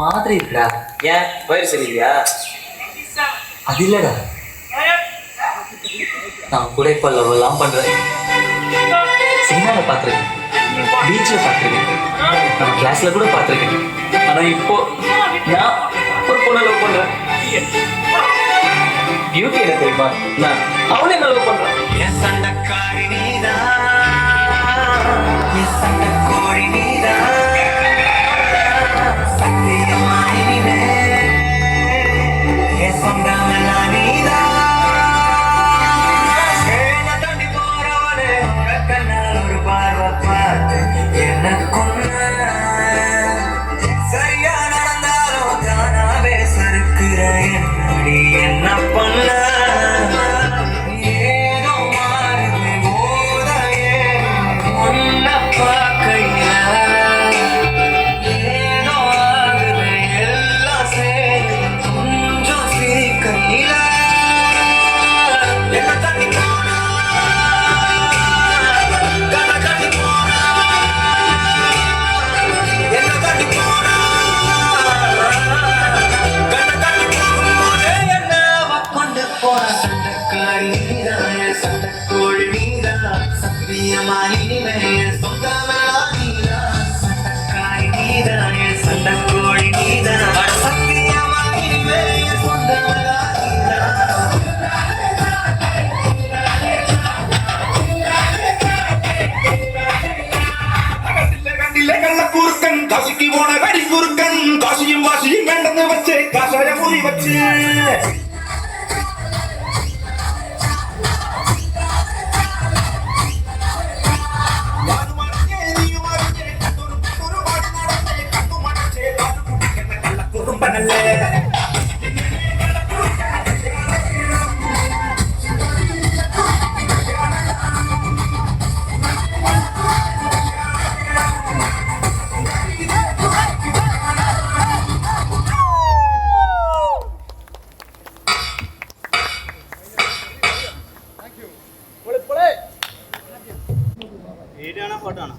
மாதிரி இருக்குடா. ஏன் வயிறு சரியில்லையா? அது இல்லடா, நான் கூட இப்போ லவ்லாம் பண்றேன். சினிமாவில் பார்த்துருக்கேன், பீச்சில் பார்த்துருக்கேன், நம்ம கிளாஸ்ல கூட பார்த்துருக்கேன். ஆனா இப்போ நான் ஒரு பொண்ணை லவ் பண்றேன். பியூட்டி என்ன தெரியுமா? நான் அவளை என்ன லவ் பண்றேன். என் சண்டக்காரி நீதான், என் சண்டக்கோழி நீதான், சத்தியமாய் நீனே, என் சொந்தமெல்லாம் நீதான். என்ன தாண்டி போறவனே, கண்ணால் ஒரு பார்வை பார்த்து என்ன கொன்ன. சரியா நடந்தாலும் தானாவே சறுக்குற என்னடி என்ன பண்ண. ஏதோ மாறுது போதையே உன்னை பார்க்கையில, ஏதோ ஆகுது எல்லாம் சேர்ந்து கொஞ்சம் சிரிக்கையில. என்ன தண்ணி போனா கண்ணை கட்டி போனா, என்ன தண்ணி போனா கண்ணை கட்டி போகும்போதே என்ன அவ கொண்டு போன. சண்டக்காரி நீதான், சண்டக்கோழி நீதான், சத்தியமாய் இனிமே சொந்தமெல்லாம் நீதான். சண்டக்காரி நீதான், சண்டக்கோழி நீதான், சத்தியமாய் இனிமே சொந்தமெல்லாம் நீதான். கண்டிலே கள்ள குறுக்கன் காசிக்கு போன கடி குறுக்கன், காசியும் வாசியும் வேண்டது வச்சு காசாய முறி வச்சு. ഏതാണ് പാട്ടാണ്?